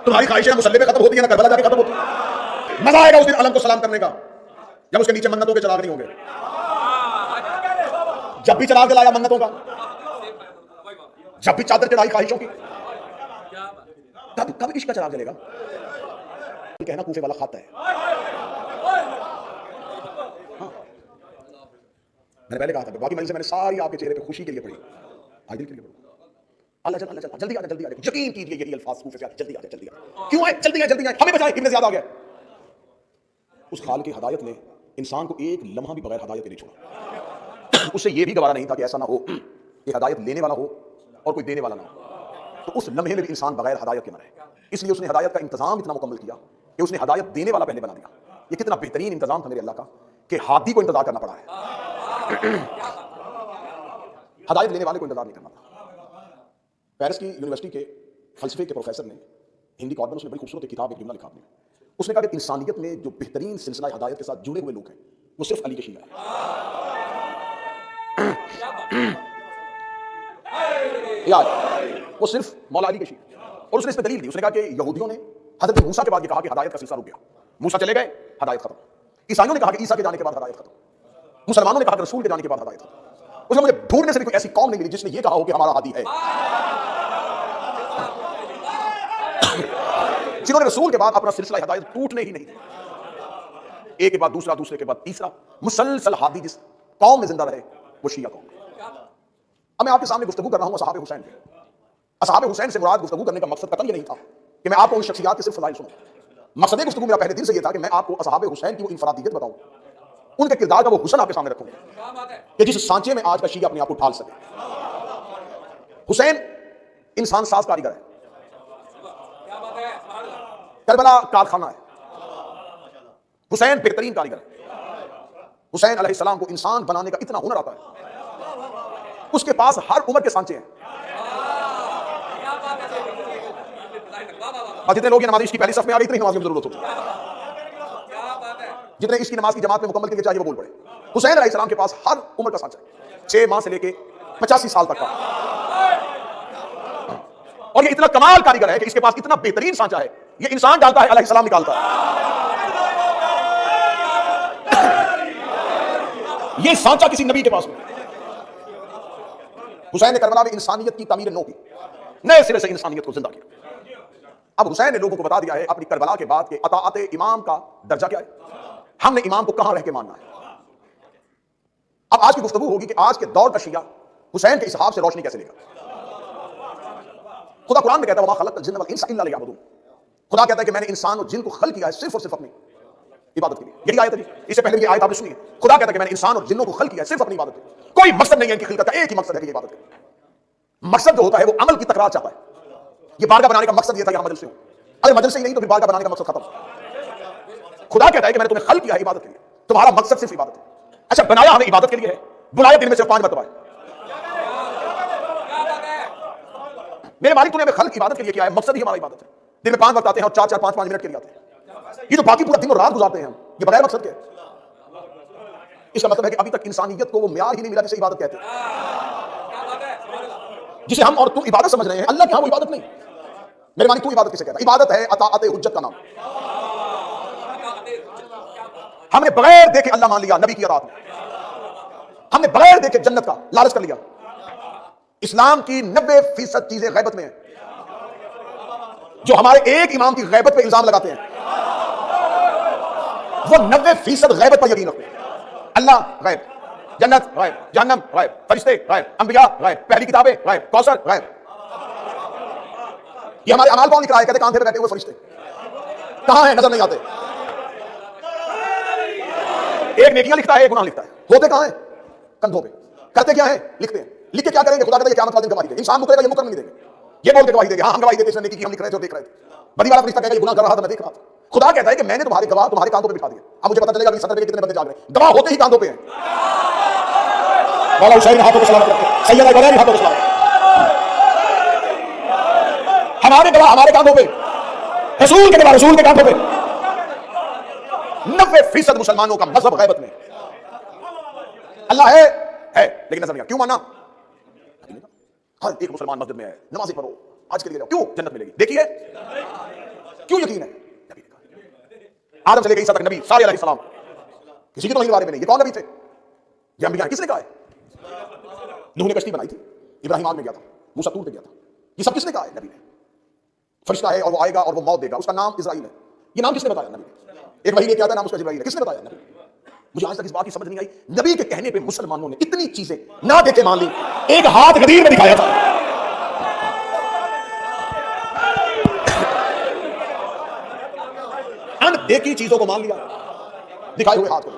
تمہاری خواہشیں مسلح پہ ختم ہوتی ہیں نہ کربلا جا کے ختم ہوتی ہیں. مزہ آئے گا اس دن علم کو سلام کرنے کا جب اس کے نیچے منتوں کے چراغ نہیں ہوں گے. جب بھی چراغ جلایا منتوں کا، جب بھی چادر چڑھائی خواہشوں کی، کب عشق کا چراغ جلے گا؟ کہنا کوفے والا خط ہے. میں نے پہلے کہا تھا باقی مجلس سے میں نے ساری آپ کے چہرے پہ خوشی کے لیے پڑھی، آج دل کے لیے پڑھی. اللہ چل اللہ چل جلدی آ جا جلدی آ جا. یقین کیجیے یہ الفاظ کوفے سے آتے جلدی آ جا جلدی آ جا. کیوں ہے جلدی آ جلدی آ ہمیں بچائے کتنے زیادہ آ گیا. اس خالق کی ہدایت نے انسان کو ایک لمحہ بھی بغیر ہدایت کے نہیں چھوڑا. اس سے یہ بھی گوارا نہیں تھا کہ ایسا نہ ہو کہ ہدایت لینے والا ہو اور کوئی دینے والا نہ ہو. تو اس لمحے میں بھی انسان بغیر ہدایت کے مرے. اس لیے اس نے ہدایت کا انتظام اتنا مکمل کیا کہ اس نے ہدایت دینے والا پہلے بنا دیا. یہ کتنا بہترین انتظام تھا میرے اللہ کا کہ ہادی کو انتظار کرنا پڑا ہے، ہدایت لینے والے کو انتظار نہیں کرنا پڑا. پیرس کی یونیورسٹی کے فلسفے کے پروفیسر نے ہندی کاربن اس میں بڑی خوبصورت کتاب ایک جملہ لکھا اپنے. اس نے کہا کہ انسانیت میں جو بہترین سلسلہ ہدایت کے ساتھ جڑے ہوئے لوگ ہیں وہ صرف علی کے شیعہ ہیں. وہ صرف مولا علی کے شیعہ. اور اس نے اس پہ دلیل دی. اس نے کہا کہ یہودیوں نے حضرت موسیٰ کے بعد یہ کہا کہ ہدایت کا سلسلہ رک گیا. موسیٰ چلے گئے، ہدایت ختم. عیسائیوں نے کہا کہ عیسیٰ کے جانے کے بعد ہدایت ختم. مسلمانوں نے کہا کہ رسول کے جانے کے بعد ہدایت ختم. اس میں مجھے ڈھونڈنے سے بھی کوئی ایسی قوم نہیں ملی جس نے یہ کہا ہو کہ ہمارا ہادی ہے. جنہوں نے رسول کے بعد اپنا سلسلہ ہدایت ٹوٹنے ہی نہیں دیا. ایک کے بعد دوسرا، دوسرے کے بعد تیسرا، مسلسل ہادی جس قوم میں زندہ رہے وہ شیعہ قوم. اب میں آپ کے سامنے گفتگو کر رہا ہوں اصحاب حسین پہ. اصحاب حسین سے مراد گفتگو کرنے کا مقصد قطعی یہ نہیں تھا کہ میں آپ کو ان شخصیات کے صرف فضائل سنوں. مقصد گفتگو میرا پہلے دن سے یہ تھا کہ میں آپ کو اصحاب حسین کی وہ انفرادیت بتاؤں، ان کے کردار کا وہ حسن آپ کے سامنے رکھوں کہ جس سانچے میں آج کا شیعہ اپنے آپ کو ڈھال سکے. حسین انسان ساز کاریگر ہے، کربلا کارخانہ ہے. حسین بہترین کاریگر ہے. حسین علیہ السلام کو انسان بنانے کا اتنا ہنر آتا ہے. اس کے پاس ہر عمر کے سانچے ہیں. اور جتنے لوگ یہ نماز عشق کی پہلی صف میں آ گئی اتنی نماز کی ضرورت ہوتی ہے. جتنے عشق کی نماز کی جماعت میں مکمل کے چاہیے وہ بول پڑے. حسین علیہ السلام کے پاس ہر عمر کا سانچہ ہے، 6 ماہ سے لے کے 85 سال تک کا. اور یہ اتنا کمال کاریگر ہے کہ اس کے پاس اتنا بہترین سانچہ ہے. یہ انسان ڈالتا ہے، علیہ السلام نکالتا ہے. یہ سانچہ کسی نبی کے پاس نہیں. حسین نے کربلا میں انسانیت کی تعمیر نو کی، نئے سرے سے انسانیت کو زندہ کیا. اب حسین نے لوگوں کو بتا دیا ہے اپنی کربلا کے بعد کہ اطاعت امام کا درجہ کیا ہے، ہم نے امام کو کہاں رہ کے ماننا ہے. اب آج کی گفتگو ہوگی کہ آج کے دور کا شیعہ حسین کے اسحاق سے روشنی کیسے لے گا. خدا قرآن میں کہتا ہے وما خلقت الجن والانس الا لیعبدون. خدا کہتا ہے کہ میں نے انسان اور جن کو خلق کیا ہے صرف اور صرف اپنی عبادت کے لیے. یہی آیت ہے. اس سے پہلے یہ آیت آپ نے سنی ہے. خدا کہتا ہے کہ میں نے انسان اور جنوں کو خلق کیا ہے صرف اپنی عبادت کے لیے. کوئی مقصد نہیں ہے ان کی خلقت کا، ایک ہی مقصد ہے کہ عبادت کے. مقصد جو ہوتا ہے وہ عمل کی تکرار چاہتا ہے. یہ بارگاہ بنانے کا مقصد یہ تھا کہ ہم مجلس سے ہوں. اگر مجلس سے ہی نہیں تو پھر بارگاہ بنانے کا مقصد ختم. خدا کہتا ہے کہ میں نے تمہیں خلق کیا ہے عبادت کے لیے، تمہارا مقصد صرف عبادت ہے. اچھا بنایا ہمیں عبادت کے لیے ہے، بلایا دن میں صرف 5 مرتبہ ہے. میرے مالک تو نے ہمیں خلق عبادت کے لیے کیا ہے، مقصد ہی ہمارا عبادت ہے. دن میں 5 وقت آتے ہیں اور 4 5 منٹ کے لیے آتے ہیں. یہ جو باقی پورا دن اور رات گزارتے ہیں ہم، یہ بغیر مقصد کے. اس کا مطلب ہے کہ ابھی تک انسانیت کو وہ معیار ہی نہیں ملا جسے عبادت کہتے ہیں. جسے ہم اور تم عبادت سمجھ رہے ہیں، اللہ کے ہاں وہ عبادت نہیں. میرے مالک تو عبادت کسے کہتا ہے؟ عبادت ہے اطاعت حجت کا نام. ہم نے بغیر دیکھے اللہ مان لیا نبی کی اطاعت میں. ہم نے بغیر دیکھے جنت کا لالچ کر لیا. اسلام کی 90% چیزیں غیبت میں ہیں. جو ہمارے ایک امام کی غیبت پہ الزام لگاتے ہیں وہ 90% غیبت پر یقین رکھتے ہیں. اللہ غیب، جنت غیب، جہنم غیب، فرشتے غیب، انبیاء غیب، پہلی کتابیں غیب، کوثر غیب. یہ ہمارے اعمال کون لکھ رہا ہے؟ کہتے کاندھے پہ بیٹھے ہوئے فرشتے کہاں ہیں؟ نظر نہیں آتے. ایک نیکیاں لکھتا ہے، ایک گناہ لکھتا ہے. ہوتے کہاں ہیں؟ کندھوں پہ. کرتے کیا ہیں؟ لکھتے ہیں. لکھ کے کیا کریں گے؟ خدا کہتا ہے قیامت والے دن گواہی دے گا. انسان مکرے گا، یہ مکر نہیں دے گا. یہ بول کے گواہی دے گا ہاں ہم گواہی دیتے ہیں، نیکی کی ہم لکھ رہے تھے اور دیکھ رہے تھے. بڑی والا فرشتہ کہے گا یہ گناہ کر رہا تھا میں دیکھ رہا تھا. خدا کہتا ہے کہ میں نے تمہارے گواہ تمہارے کاندھوں پہ بٹھا دیا. اب مجھے پتہ چلے گا کہ 70 پہ کتنے بندے جاگ رہے ہیں. گواہ ہوتے ہی کاندھوں پہ ہیں. مولا حسین ہاتھوں کو سلامت رکھتے، سیدنا غالب ہاتھوں کو سلامت. ہمارے گواہ ہمارے کاندھوں پہ، رسول کے گواہ رسول کے کاندھوں پہ. 90% مسلمانوں کا مذہب غیبت میں. اللہ ہے لیکن نظر نہیں آتا. کیوں مانا؟ ہر ایک مسلمان مسجد میں ہے، نمازیں پڑھو، آج کے لیے جاؤ. کیوں؟ جنت ملے گی. دیکھیے کیوں یقین ہے؟ نبی نے کہا. آدم سے لے کے عیسیٰ تک نبی سارے علیہ السلام, کسی کے تو نہیں بارے میں نہیں. یہ کون نبی تھے؟ یہ انبیاء ہیں. کس نے کہا ہے؟ نوح نے کشتی بنائی تھی, ابراہیم آگ میں گیا تھا, موسیٰ طور پہ گیا تھا. یہ سب کس نے کہا ہے؟ نبی نے. فرشتہ ہے اور وہ آئے گا اور وہ موت دے گا, اس کا نام اسرائیل ہے. یہ نام کس نے بتایا؟ نبی نے. ایک وحی لے کے آتا ہے, نام اس کا جبرائیل ہے. کس نے بتایا؟ نبی. مجھے آج تک اس بات کی سمجھ نہیں آئی, نبی کے کہنے پہ مسلمانوں نے اتنی چیزیں نہ دیکھے مان لی. ایک ہاتھ غدیر میں دکھایا تھا, ان دیکھی چیزوں کو مان لیا, دکھائے ہوئے ہاتھ کو.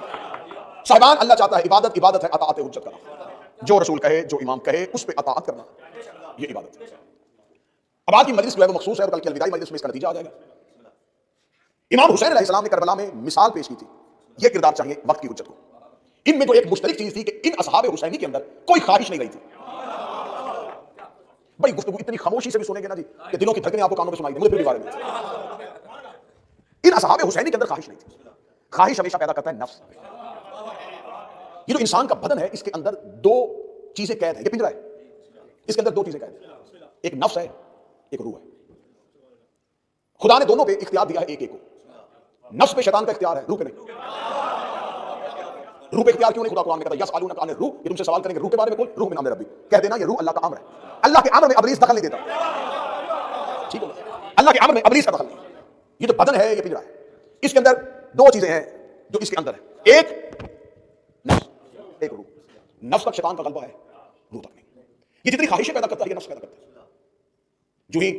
صاحبان, اللہ چاہتا ہے عبادت, عبادت ہے اطاعت حجت کرنا. جو رسول کہے, جو امام کہے, اس پہ اطاعت کرنا, یہ عبادت ہے. اب آج کی مجلس جو ہے وہ مخصوص ہے, اور کل کی الوداعی مجلس میں اس کا نتیجہ آ جائے گا. امام حسین علیہ السلام نے کربلا میں مثال پیش کی تھی. یہ کردار چاہیے وقت کی حجت کو. ان میں جو ایک مشترک چیز تھی کہ ان اصحاب حسینی کے اندر کوئی خواہش نہیں رہی تھی. بھائی گفتگو اتنی خاموشی سے بھی سنیں گے نا جی کہ دلوں کی دھڑکنیں آپ کو کانوں میں سنائی دیں. مجھے پھر بھی بارے میں ان اصحاب حسینی کے اندر خواہش نہیں تھی. خواہش ہمیشہ پیدا کرتا ہے نفس. یہ جو انسان کا بدن ہے, اس کے اندر دو چیزیں قید ہیں. یہ پنجرا ہے, اس کے اندر دو چیزیں قید ہیں, ایک نفس ہے, ایک روح ہے. خدا نے دونوں پہ اختیار دیا ہے ایک ایک کو. نفس پہ شیطان کا اختیار ہے, روح پہ نہیں. روح پہ اختیار کیوں نہیں؟ خدا قرآن میں کہتا ہے یسألونک عن الروح, یہ تم سے سوال کریں گے روح کے بارے میں, کل روح من امر ربی. کہہ دینا یہ روح اللہ کا امر ہے. اللہ کے امر میں ابلیس دخل نہیں دیتا. ٹھیک ہے, اللہ کے امر میں ابلیس کا دخل نہیں. یہ جو بدن ہے یہ پنجرا ہے, اس کے اندر دو چیزیں ہیں جو اس کے اندر ہے, ایک نفس, ایک روح. نفس تک شیطان کا غلبہ ہے, روح تک نہیں. یہ جتنی خواہشیں پیدا کرتا ہے یہ نفس پیدا کرتا ہے. جو ہی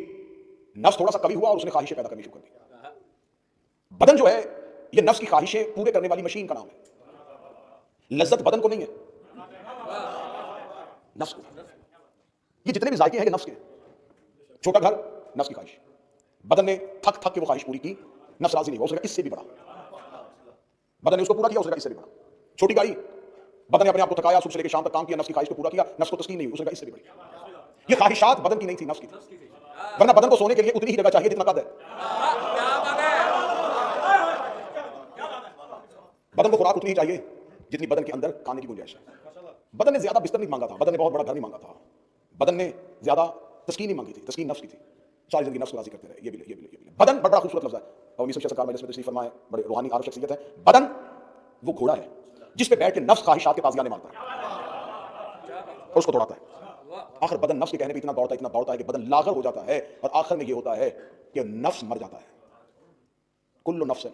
نفس تھوڑا سا کبھی ہوا اور اس نے خواہشیں پیدا کرنی شروع کر دی. بدن جو ہے یہ نفس کی خواہشیں پورے کرنے والی مشین کا نام ہے. لذت بدن کو نہیں ہے, نفس کو. یہ جتنے بھی ذائقے ہیں یہ نفس کے. چھوٹا گھر نفس کی خواہش, بدن نے تھک تھک کے وہ خواہش پوری کی, نفس راضی نہیں ہوا, اس نے کہا اس سے بھی بڑا. بدن نے اس کو پورا کیا, اس نے کہا اس سے بھی بڑا. چھوٹی گاڑی, بدن نے اپنے آپ کو تھکایا, صبح سے لے کے شام تک کام کیا, نفس کی خواہش کو پورا کیا, نفس کو تسکین نہیں ہوئی, اس نے کہا اس سے بھی بڑی. یہ خواہشات بدن کی نہیں تھی, نفس کی تھی. ورنہ بدن کو سونے کے لیے اتنی ہی جگہ چاہیے جتنا قد ہے. بدن کو خوراک اتنی ہی چاہیے جتنی بدن کے اندر کھانے کی گنجائش ہے. بدن نے زیادہ بستر نہیں مانگا تھا, بدن نے بہت بڑا گھر نہیں مانگا تھا, بدن نے زیادہ تسکین نہیں مانگی تھی, تسکین نفس کی تھی. ساری زندگی نفس کو راضی کرتے رہے. یہ بھی یہ بھی بدن بڑا خوبصورت لفظ ہے, اور میسر سرکار مجلس میں تشریف فرمائے, بڑے روحانی عارف شخصیت ہے. بدن وہ گھوڑا ہے جس پہ بیٹھ کے نفس خواہشات کے تازیانے مارتا ہے اور اس کو دوڑاتا ہے. آخر بدن نفس کے کہنے پہ اتنا دوڑتا ہے کہ بدن لاغر ہو جاتا ہے, اور آخر میں یہ ہوتا ہے کہ نفس مر جاتا ہے. کل نفس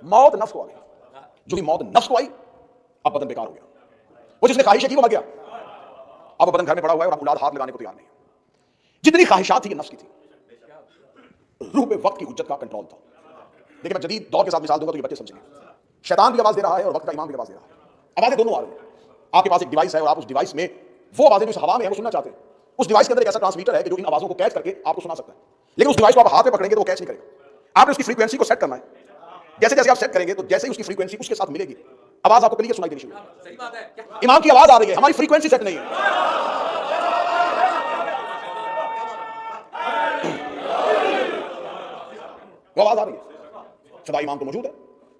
موت نفس کو آ گئی. جو ہی موت نفس کو آئی, اب بدن بیکار ہو گیا. وہ جس نے خواہشیں کی وہ مر گیا, اب بدن گھر میں پڑا ہوا ہے اور اولاد ہاتھ لگانے کو تیار نہیں. جتنی خواہشات تھی یہ نفس کی تھی. روح پہ وقت کی حجت کا کنٹرول تھا. لیکن میں جدید دور کے ساتھ مثال دوں گا تو یہ بچے سمجھیں گے. شیطان بھی آواز دے رہا ہے اور وقت کا امام بھی آواز دے رہا ہے. آوازیں دونوں آ رہی ہیں. آپ کے پاس ایک ڈیوائس ہے اور آپ اس ڈیوائس میں وہ آوازیں جو اس ہوا میں ہیں وہ سننا چاہتے ہیں. اس ڈیوائس کے اندر ایک ایسا ٹرانسمیٹر ہے کہ جو ان آوازوں کو کیچ کر کے آپ کو سنا سکتا ہے. لیکن اس ڈیوائس کو آپ ہاتھ میں پکڑیں گے تو وہ کیچ نہیں کرے گا. آپ نے اس کی فریکوینسی کو سیٹ کرنا ہے. جیسے جیسے آپ سیٹ کریں گے تو جیسے ہی اس کی فریکوینسی اس کے ساتھ ملے گی, آواز آپ کو کلیئر سنائی دینی شروع ہوگی. امام کی آواز آ رہی ہے, ہماری فریکوینسی سیٹ نہیں ہے. وہ آواز آ رہی ہے, صدا امام کو موجود ہے,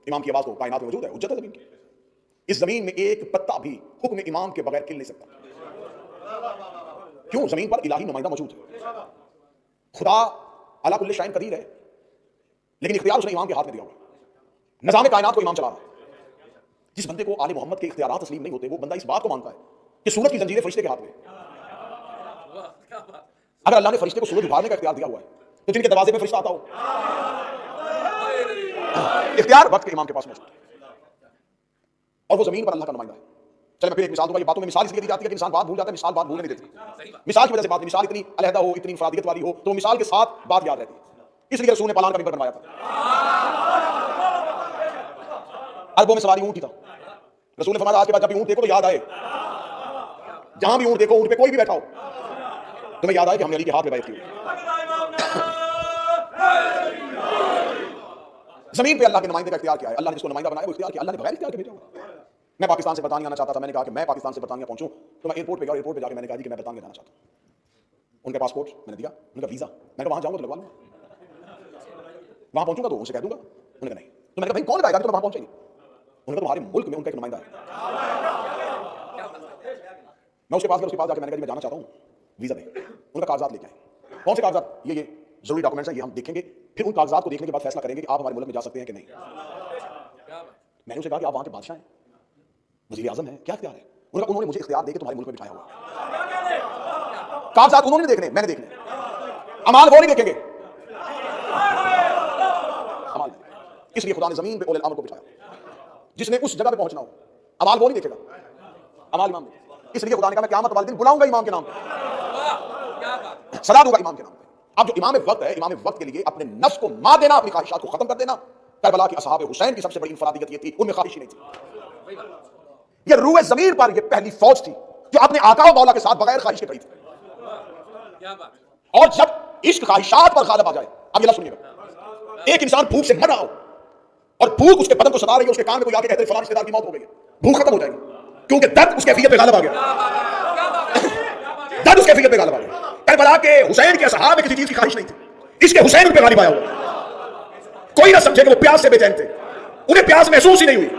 امام کی آواز کو کائنات میں موجود ہے. حجت ہے زمین کی. اس زمین میں ایک پتا بھی حکم امام کے بغیر کھل نہیں سکتا. کیوں؟ زمین پر الہی نمائندہ موجود ہے. خدا اعلیٰ کل شیء قدیر ہے, لیکن اختیار اس نے امام کے ہاتھ میں دیا ہوا. نظام کائنات کو امام چلا رہا ہے. جس بندے کو آل محمد کے اختیارات تسلیم نہیں ہوتے, وہ بندہ اس بات کو مانتا ہے کہ سورج کی زنجیریں فرشتے کے ہاتھ میں. اگر اللہ نے فرشتے کو سورج ابھارنے کا اختیار دیا ہوا ہے تو جن کے دروازے پہ فرشتہ آتا ہو, اختیار وقت کے امام کے پاس موجود ہے, اور وہ زمین پر اللہ کا نمائندہ ہے. چلے میں پھر ایک مثال دوں گا. یہ باتوں میں مثال اس لیے دی جاتی ہے کہ انسان بات بھول جاتا ہے, مثال بات بھولنے نہیں دیتی. مثال کی وجہ سے بات, مثال اتنی علیحدہ ہو, اتنی انفرادیت والی ہو تو مثال کے ساتھ بات یاد رہتی ہے. اس لیے رسول نے پالان کا ممبر بنوایا تھا. اربوں میں سواری اونٹ ہی تھا. رسول نے فرمایا آج کے بعد جب بھی اونٹ دیکھو تو یاد آئے, جہاں بھی اونٹ دیکھو اونٹ پہ کوئی بھی بیٹھا ہو تمہیں یاد آئے کہ ہم نے علی کے ہاتھ میں بیعت کی. زمین پہ اللہ کے نمائندے کا اختیار کیا ہے. اللہ نے جس کو نمائندہ بنایا وہ اختیار کیا, اللہ نے بغیر اختیار کے بھیجا ہوا. میں پاکستان سے برطانیہ آنا چاہتا تھا. میں نے کہا کہ میں پاکستان سے برطانیہ پہنچوں تو میں ایئرپورٹ پہ گیا. ایئرپورٹ پہ جا کے میں نے کہا کہ میں برطانیہ جانا چاہتا ہوں. ان کا پاسپورٹ میں نے دیا, ان کا ویزا. میں نے کہا وہاں جاؤں گا تو لگوا لوں گا, وہاں پہنچوں گا تو ان سے کہہ دوں گا. انہوں نے کہا نہیں. تو میں نے کہا بھائی کون لگائے گا کہ تم وہاں پہنچے گی؟ انہوں نے کہا تمہارے ملک میں ان کا ایک نمائندہ ہے. میں اس کے پاس گیا, اس کے پاس جا کے میں نے کہا کہ میں جانا چاہتا ہوں. ویزا دیں, ان کا کاغذات لے کے آئیں. کون سے کاغذات؟ یہ ضروری ڈاکومنٹس ہیں, یہ ہم دیکھیں گے, پھر ان کاغذات کو دیکھنے کے بعد فیصلہ کریں گے کہ آپ ہمارے ملک میں جا سکتے ہیں کہ نہیں. میں نے اسے کہا کہ آپ وہاں کے بادشاہ ہیں, وزیر اعظم ہیں, کیا اختیار ہے؟ انہوں نے مجھے اختیار دے کے تمہارے ملک میں بٹھایا ہوا. کاغذات انہوں نے دیکھنے, میں نے دیکھنے, امال وہ نہیں دیکھیں گے. امال اس لیے خدا نے زمین پہ اولل الامر کو بٹھایا, جس نے اس جگہ پہ پہنچنا ہو. امال وہ نہیں دیکھے گا, امال امام نے. اس لیے خدا نے کہا میں قیامت والے دن بلاؤں گا امام کے نام پہ, صدا دوں گا امام کے نام پہ. اب جو امام وقت ہے, امام وقت کے لیے اپنے نفس کو مار دینا, اپنی خواہشات کو ختم کر دینا. کربلا کے اصحاب حسین کی سب سے بڑی انفرادیت یہ تھی, ان میں خواہش ہی نہیں تھی. یہ روح ضمیر پر یہ پہلی فوج تھی جو اپنے آقا و مولا کے ساتھ بغیر خواہش کے کھڑی تھی. اور جب عشق خواہشات پر غالب آ جائے, اب یہ لفظ سنیے گا, ایک انسان بھوک سے مر رہا ہو اور بھوک اس کے بدن کو ستا رہی ہے, اس کے کان میں کوئی آ کے کہتے ہیں فلاں رشتہ دار کی موت ہو گئی ہے, بھوک ختم ہو جائے گی, کیونکہ درد اس کیفیت پہ غالب آ گیا. درد اس کیفیت پہ غالب آ گیا. کربلا کے حسین کے اصحاب میں کسی چیز کی خواہش نہیں تھی, اس کے حسین ان پہ غالب آیا ہوا. کوئی نہ سمجھے کہ وہ پیاس سے بے چین تھے, انہیں پیاس محسوس ہی نہیں ہوئی.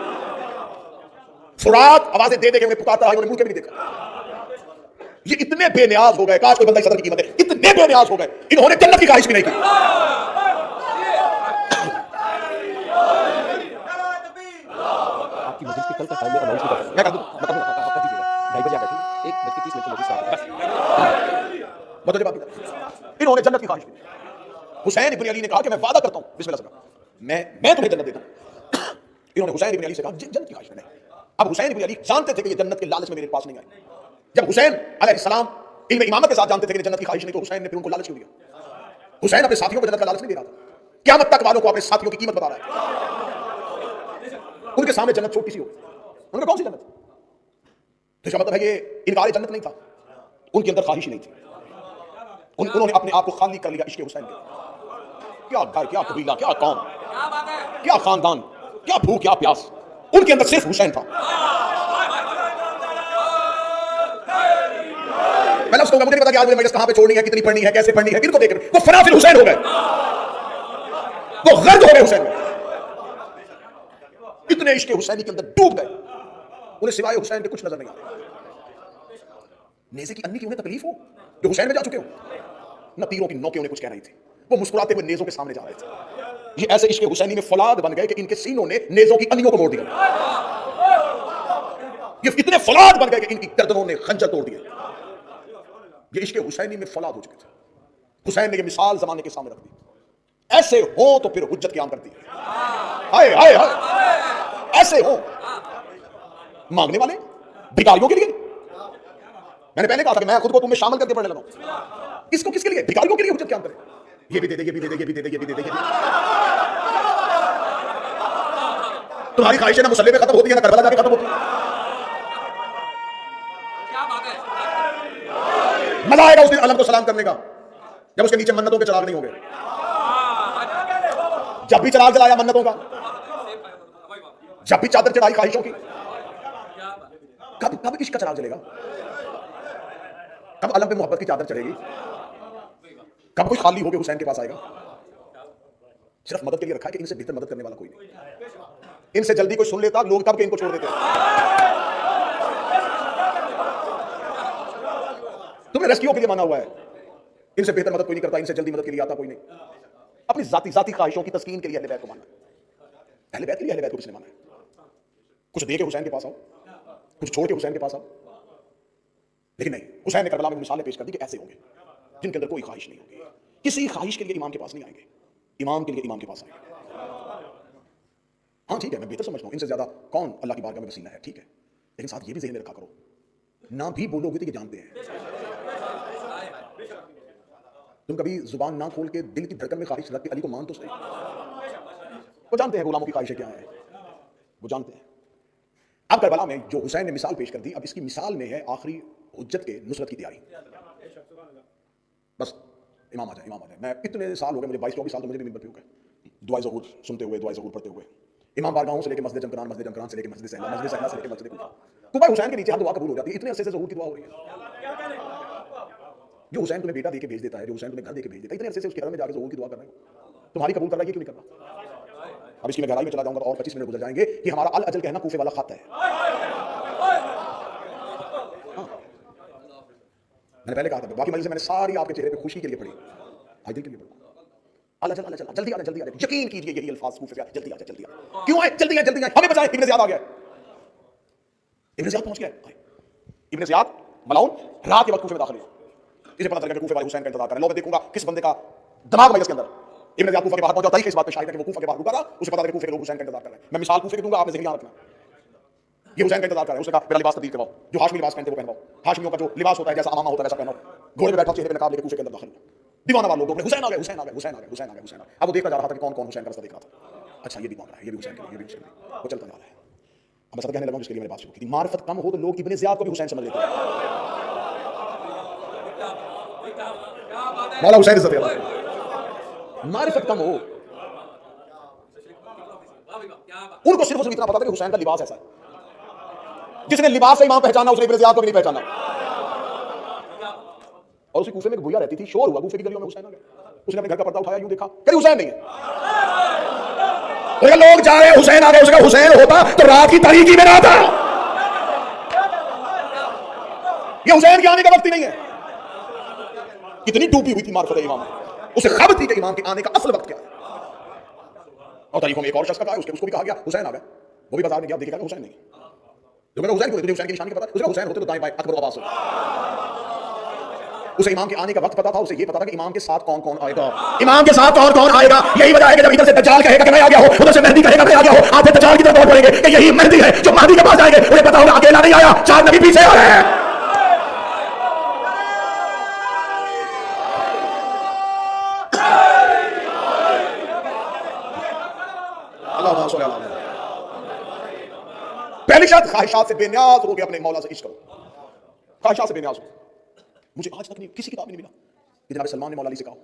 فرات آوازیں دے دے کے انہیں پکارتا ہے, انہوں نے منہ کے بھی نہیں دیکھا. یہ اتنے بے نیاز ہو گئے, کاش کوئی بندہ صدر کی قیمت ہے, اتنے بے نیاز ہو گئے, انہوں نے جنت کی خواہش بھی نہیں کی. آپ کی مجلس کی کل کا ٹائم میں اناؤنس نہیں کرتا, میں کر دوں, کر دیجیے گا 2:30 بجے آ بیٹھی, 1:30 مجلس اسٹارٹ ہے. بتو جب آپ انہوں نے جنت کی خواہش بھی. حسین ابن علی نے کہا کہ میں وعدہ کرتا ہوں, بسم اللہ سے کہا, میں تمہیں جنت دیتا ہوں. انہوں نے حسین ابن علی سے کہا جنت کی خواہش میں نہیں. اب حسین ابن علی جانتے تھے کہ یہ جنت کے لالچ میں میرے پاس نہیں آئے. جب حسین علیہ السلام علم امامت کے ساتھ جانتے تھے کہ جنت کی خواہش نہیں, تو حسین نے پھر ان کو لالچ کیوں دیا؟ حسین اپنے ساتھیوں کو جنت کا لالچ نہیں دے رہا تھا, قیامت تک والوں کو اپنے ساتھیوں کی قیمت بتا رہا ہے. ان کے سامنے جنت چھوٹی سی ہو, ان میں کون سی جنت؟ تو اس کا مطلب ہے یہ انکار جنت نہیں تھا, ان کے اندر خواہش نہیں تھی. انہوں نے اپنے آپ کو خالی کر لیا عشق حسین کے. کیا گھر, کیا قبیلہ, کیا قوم, کیا خاندان, کیا بھوک, کیا پیاس, ان کے اندر صرف حسین تھا. میں لفظ مجھے نہیں پتا کہ آج مجھے مجلس کہاں پہ چھوڑنی ہے, کتنی پڑھنی ہے, کیسے پڑھنی ہے, کن کو دیکھ رہے, وہ فنا فی الحسین ہو گئے, وہ غرق ہو گئے حسین میں, اتنے عشق حسینی کے اندر ڈوب گئے, انہیں سوائے حسین کے کچھ نظر نہیں آ رہا. نیزے کی انی کی انہیں تکلیف ہو جو حسین میں جا چکے ہو, نہ تیروں کی نوکیں انہیں کچھ کہہ رہی تھی, وہ مسکراتے ہوئے نیزوں کے سامنے جا رہے تھے. یہ ایسے عشق حسینی میں فولاد بن گئے کہ ان کے سینوں نے نیزوں کی انیوں کو موڑ دیا. یہ اتنے فولاد بن گئے کہ ان کی گردنوں نے خنجر توڑ دیے. یہ عشق حسینی میں فولاد ہو چکے تھے. حسین نے یہ مثال زمانے کے سامنے رکھ دی, ایسے ہو تو پھر حجت قیام کرتی ہے. ہائے ہائے ہائے, ایسے ہو مانگنے والے بھکاریوں کے لیے. میں نے پہلے کہا تھا کہ میں خود کو تم میں شامل کر کے پڑھنے لگا ہوں. کس کو, کس کے لیے؟ بھکاریوں کے لیے حجت قیام کرے. یہ بھی دے دے, یہ بھی دے دے, یہ بھی دے دے, یہ بھی دے دے, یہ بھی دے. تمہاری خواہشیں نہ مسلح پہ ختم ہوتی ہیں, نہ کربلا جا کے ختم ہوتی ہیں. مزہ آئے گا اس دن علم کو سلام کرنے کا, جب اس کے نیچے منتوں کے چراغ نہیں ہوں گے. جب بھی چراغ جلایا منتوں کا, جب بھی چادر چڑھائی خواہشوں کی, کب عشق کا چراغ جلے گا؟ کب علم پہ محبت کی چادر چڑھے گی؟ کب کوئی خالی ہو کے حسین کے پاس آئے گا؟ صرف مدد کے لیے رکھا ہے کہ ان سے بہتر مدد کرنے والا کوئی نہیں. ان سے جلدی کوئی سن لیتا, لوگ کب کہ ان کو چھوڑ دیتے. تمہیں ریسکیو کے لیے مانا ہوا ہے, ان سے بہتر مدد کوئی نہیں کرتا, ان سے جلدی مدد کے لیے آتا کوئی نہیں. اپنی ذاتی خواہشوں کی تسکین کے لیے اہل بیت کو مانا ہے. اہل بیت کے لیے اہل بیت کو کس نے مانا ہے؟ کچھ دے کے حسین کے پاس آؤ, کچھ چھوڑ کے حسین کے پاس آؤ. لیکن نہیں, حسین نے کربلا میں مثالیں پیش کر دی کہ ایسے ہوں گے جن کے اندر کوئی خواہش نہیں ہوگی. کسی خواہش کے لیے امام کے پاس نہیں آئیں گے, امام کے لیے امام کے پاس آئیں گے. ہاں ٹھیک ہے, میں بہتر سمجھتا ہوں ان سے زیادہ کون اللہ کی بارگاہ میں وسیلہ ہے, ٹھیک ہے, لیکن ساتھ یہ بھی ذہن میں رکھا کرو, نہ بھی بولو گے تو یہ جانتے ہیں. تم کبھی زبان نہ کھول کے دل کی دھڑکن میں خواہش رکھ کے علی کو مان تو صحیح. وہ جانتے ہیں غلاموں کی خواہشیں کیا ہیں, وہ جانتے ہیں. اب کربلا میں جو حسین نے مثال پیش کر دی, اب اس کی مثال میں ہے آخری حجت کے نصرت کی تیاری. بس امام آ جائے, امام آ جائے. میں اتنے سال ہو گئے, مجھے 22-24 سال تو مجھے بھی منبر پہ ہو گئے, دعائے ظہور سنتے ہوئے, دعائے ظہور پڑھتے ہوئے, امام بارگاہوں سے لے کے مسجد جمکران, مسجد جمکران سے لے کے مسجد سہلا, مسجد سہلا سے لے کے مسجد کوفہ. کوفہ حسین کے نیچے ہر دعا قبول ہو جاتی ہے. اتنے عرصے سے ظہور کی دعا ہو رہی ہے. جو حسین تمہیں بیٹا دے کے بھیج دیتا ہے, جو حسین تمہیں گھر دے کے بھیج دیتا ہے, اتنے عرصے سے اس کے گھر میں جا کے ظہور کی دعا کر رہے ہو, تمہاری قبول کر رہا ہے, یہ کیوں نہیں کر رہا؟ اب اس کی میں گہرائی میں چلا جاؤں گا اور 25 منٹ گزر جائیں گے. یہ ہمارا الاجل کہنا کوفے والا خط ہے. میں نے پہلے کہا تھا باقی مجلس میں نے ساری آپ کے چہرے پہ خوشی کے لیے پڑھی، آج دل کے لیے پڑھوں. اللہ چل اللہ چل جلدی آ جا جلدی آ جا. یقین کیجیے یہی الفاظ کوفے سے جلدی آ جا جلدی آ جا. کیوں آئے جلدی آئے جلدی آئے ہمیں بچائیں. ابن زیاد آ گیا. ابن زیاد پہنچ گیا. ابن زیاد ملعون رات کے وقت کوفے میں داخل ہوا. اسے پتہ چل گیا کہ کوفے والے حسین کا انتظار کر رہے ہیں. لو میں دیکھوں گا کس بندے کا دماغ میں اس کے اندر. ابن زیاد کوفہ کے باہر پہنچا. تاریخ اس بات پہ شاہد ہے کہ وہ کوفہ کے باہر رکا تھا. اسے پتہ چلا کہ کوفے کے لوگ حسین کا انتظار کر رہے ہیں. میں مثال کوفے کی دوں گا، آپ نے ذہن یاد رکھنا. یہ حسین کا انتظار کر رہے ہیں. اس نے کہا میرا لباس تبدیل کرواؤ، جو ہاشمی لباس پہنتے وہ پہنواؤ. ہاشمیوں کا جو لباس ہوتا ہے جیسا امامہ ہوتا ہے ویسا پہناؤ. گھوڑے پہ بیٹھا چہرے پہ نقاب لے کے کوفے کے اندر داخل ہوا. دیوانہ والوں لوگ حسین آ گئے حسین آ گئے حسین آ گئے حسین آ گئے حسین آ گئے. اب وہ دیکھتا جا رہا تھا کہ کون کون حسین کا رستہ دیکھ رہا تھا. اچھا یہ بھی پہنچ رہا ہے، یہ بھی حسین کے لیے، یہ بھی حسین کے لیے. وہ چلتا جا رہا ہے. اب میں کہنے لگا جس کے لیے میں نے بات شروع کی تھی، معرفت کم ہو تو لوگ ابن زیاد کو بھی حسین سمجھ لیتے ہیں. مولا حسین عزت ہے. معرفت کم ہو، ان کو صرف اور صرف اتنا پتا تھا کہ حسین کا لباس ایسا ہے. جس نے لباس سے امام پہچانا اس نے ابن زیاد کو بھی نہیں پہچانا. اور اسی کوفے میں ایک بھیا رہتی تھی. شور ہوا کوفے کی گلیوں میں حسین آ گیا. اس نے اپنے گھر کا پردہ اٹھایا، یوں دیکھا کہ حسین نہیں ہے. لوگ جا رہے حسین آ گئے. اس کا حسین ہوتا تو رات کی تاریکی میں نہ آتا. یہ حسین کے آنے کا وقت ہی نہیں ہے. کتنی ڈوبی ہوئی تھی معرفت امام. اسے خبر تھی کہ امام کے آنے کا اصل وقت کیا ہے. اور تاریخوں میں ایک اور شخص کا کہا، اس کو بھی کہا گیا حسین آ گئے. وہ بھی بازار میں گیا، دیکھا کہ حسین نہیں. جو میرا حسین کو تجھے حسین کی نشانی کا پتا. اس کا حسین ہوتے تو دائیں بائیں اکبر و عباس ہوتے. اسے امام کے آنے کا وقت پتا تھا. اسے یہ پتا تھا کہ امام کے ساتھ کون کون آئے گا. امام کے ساتھ کون کون آئے گا. یہی وجہ ہے کہ جب ادھر سے دجال کہے گا کہ میں آ گیا ہوں، ادھر سے مہدی کہے گا میں آ گیا ہوں، آپ دجال کی طرف دوڑ پڑیں گے کہ یہی مہدی ہے. جو مہدی کے پاس جائیں گے انہیں پتا ہوگا اکیلا نہیں آیا، 4 نبی پیچھے آ رہے ہیں. اللہ صلی اللہ علیہ وسلم. پہلی شرط خواہشات سے بے نیاز ہو کے اپنے مولا سے عشق کرو. خواہشات سے بے نیاز ہو. مجھے آج تک نہیں کسی کتاب میں نہیں ملا کہ جناب سلمان نے مولا علی سے کہا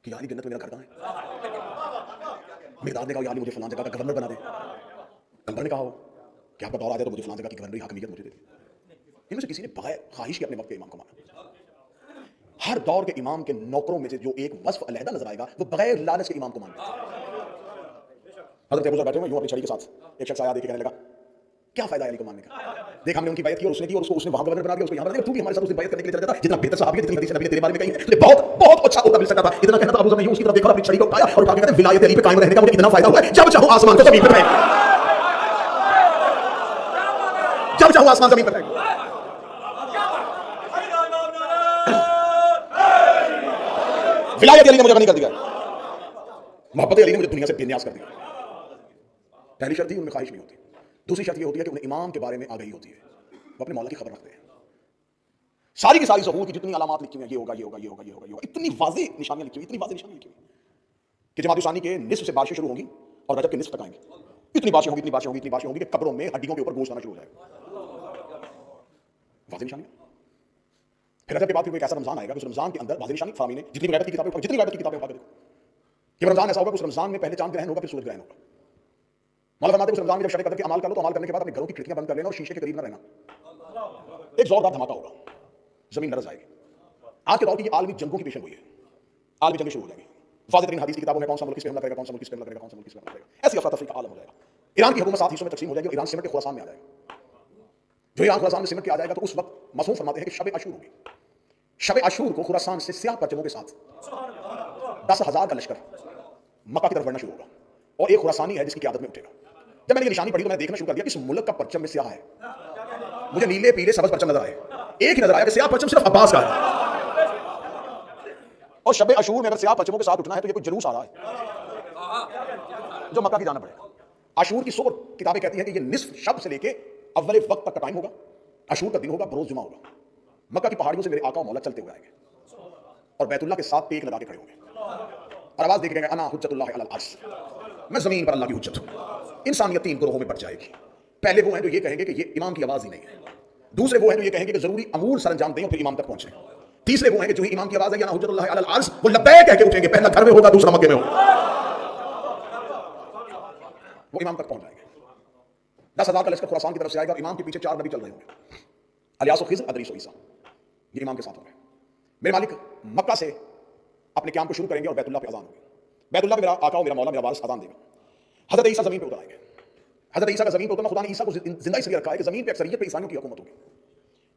کہ یا علی جنت میں میرا گھر کہاں ہے. مقداد نے کہا یا علی مجھے فلان جگہ کا گورنر بنا دے. گورنر نے کہا ہو کہ آپ کا دور آ جائے تو مجھے فلان جگہ کی گورنری حاکمیت مجھے دے دے. ان میں سے کسی نے بغیر خواہش کے اپنے وقت کے امام کو مانا. ہر دور کے امام کے نوکروں میں سے جو ایک وصف علیحدہ نظر آئے گا وہ بغیر لالچ کے امام کو مانتا ہے. حضرت ابو ذر بیٹھے ہوئے یوں اپنی چھڑی کے ساتھ. ایک شخص آیا دیکھ کے کہنے لگا کیا فائدہ ہے علی کو ماننے کا. دیکھ ہم نے ان کی بیعت کی اور اس نے کی اور اس نے وہاں گورنر بنا دیا، اس کو یہاں بنا دیا. تو بھی ہمارے ساتھ اس نے بیعت کرنے کے لیے چلا جاتا. جتنا بہتر صحابی ہے جتنی حدیث نبی نے تیرے بارے میں کہی ہے تجھے بہت بہت اچھا ہوتا مل سکتا تھا. اتنا کہنا تھا ابو ذر نے یوں اس کی طرف دیکھا، اپنی چھڑی کو اٹھایا اور کہا کہ ولایت علی پہ قائم رہنے کا مجھے اتنا فائدہ ہوا ہے جب چاہوں آسمان کو زمین پہ پھینک، جب چاہوں آسمان زمین پہ پھینک. ولایت علی نے مجھے غنی کر دیا، محبت علی نے مجھے دنیا سے بے نیاز کر دیا. پہلی شرط ہی ان میں خواہش نہیں ہوتی. دوسری شرط یہ ہوتی ہے کہ انہیں امام کے بارے میں آگاہی ہوتی ہے. وہ اپنے مولا کی خبر رکھتے ہیں. ساری کی ساری ظہور کی جتنی علامات لکھی ہوئی ہیں، یہ ہوگا یہ ہوگا یہ ہوگا یہ ہوگا یہ ہوگا، اتنی واضح نشانیاں لکھی ہوئی، اتنی واضح نشانیاں لکھی ہوئی کہ جماعت ثانی کے نصف سے بارشیں شروع ہوں گی اور رجب کے نصف تک آئیں گی. اتنی بارشیں ہوں گی، اتنی بارشیں ہوں گی، اتنی بارشیں ہوں گی کہ قبروں میں ہڈیوں کے اوپر گوشت آنا شروع ہو جائے گا. واضح نشانیاں. پھر رجب کے بعد پھر کوئی ایسا رمضان آئے گا کہ اس رمضان کے اندر واضح نشانی فراہمی نے جتنی غیبت کی کتابیں اٹھا، جتنی غیبت کی کتابیں اٹھا کے دیکھو کہ رمضان ایسا ہوگا کہ اس رمضان میں پہلے چاند گرہن ہوگا پھر سورج گرہن ہوگا. مولا فرماتے ہیں اس رمضان میں جب شب قدر کے اعمال کر لو تو اعمال کرنے کے بعد اپنے گھروں کی کھڑکیاں بند کر لینا اور شیشے کے قریب نہ رہنا. ایک زوردار دھماکہ ہوگا، زمین لرز آئے گی. آج کے دور کی یہ عالمی جنگوں کی پیشن گوئی ہے. عالمی جنگیں شروع ہو جائیں گی. واضح ترین حدیث کی کتابوں میں کون سا ملک کس پہ حملہ کرے گا، کون سا ملک کس پہ حملہ کرے گا، کون سا ملک کس پہ حملہ کرے گا. ایسی افراتفری کا عالم ہو جائے گا. ایران کی حکومت 7 حصوں میں تقسیم ہو جائے گی اور ایران سمٹ کے خراسان میں آ جائے گا. جو ایران خراسان میں سمٹ کے آ جائے گا تو اس وقت معصوم فرماتے ہیں کہ شب عاشور ہوگی. شب عاشور کو خراسان سے سیاہ پرچموں کے ساتھ 10,000 کا لشکر مکہ کی طرف بڑھنا شروع ہوگا اور ایک خراسانی ہے جس کی قیادت میں اٹھے گا. جب میں نے یہ نشانی پڑھی تو میں نے دیکھنا شروع کر دیا کہ اس ملک کا پرچم میں سیاہ ہے. مجھے نیلے پیلے سبز پرچم نظر آئے، ایک ہی نظر آیا کہ سیاہ پرچم صرف عباس کا ہے. اور شب عاشور میں اگر سیاہ پرچموں کے ساتھ اٹھنا ہے تو یہ کوئی جلوس آ رہا ہے جو مکہ کی جانب بڑھے گا. عاشور کی صبر کتابیں کہتی ہیں کہ یہ نصف شب سے لے کے اول وقت تک کا ٹائم ہوگا. عاشور کا دن ہوگا، بروز جمعہ ہوگا. مکہ کی پہاڑیوں سے میرے آقا و مولا چلتے ہوئے آئیں گے اور بیت اللہ کے ساتھ ٹیک لگا کے کھڑے ہوں گے اور آواز دے کے کہیں گے انا حجت اللہ علی العرش، میں زمین پر اللہ کی حجت ہوں. انسانیت 3 گروہوں میں بٹ جائے گی. پہلے وہ ہیں جو یہ کہیں گے کہ یہ امام کی آواز ہی نہیں ہے. دوسرے وہ ہیں جو یہ کہیں گے کہ ضروری امور سر انجام دیں اور پھر امام تک پہنچیں. تیسرے وہ ہیں کہ جو ہی امام کی آواز ہے یا حجت اللہ علی العرش وہ لبیک کہہ کے اٹھیں گے. پہلا گھر میں ہوگا، دوسرا مکے میں ہوگا. وہ امام تک پہنچ جائیں گے. 10,000 کا لشکر خراسان کی طرف سے آئے گا اور امام کے پیچھے 4 نبی چل رہے ہوں گے، الیاس و خضر، ادریس و عیسیٰ. یہ امام کے ساتھ ہوں گے. میرے مالک مکہ سے اپنے قیام کو شروع کریں گے اور بیت اللہ پہ اذان ہوگی. بیت اللہ پہ میرا آقا و میرا مولا میرا وارث اذان دے گا. حضرت عیسیٰ زمین پہ اتر آئیں گے. حضرت عیسیٰ کا زمین پہ اترنا خدا نے عیسیٰ کو زندہ اس لیے رکھا ہے کہ زمین پہ اکثریت پہ عیسائیوں کی حکومت ہوگی.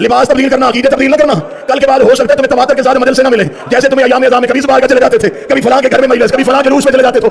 لباس تبدیل کرنا، عقیدے تبدیل نہ کرنا. کل کے بعد ہو سکتا ہے تمہیں تواتر کے ساتھ مجلس سے نہ ملے، جیسے تمہیں ایام اعظام میں کبھی اس بار کا چلے جاتے تھے، کبھی فلاں کے گھر میں مجلس، کبھی فلاں جلوس میں چلے جاتے تھے.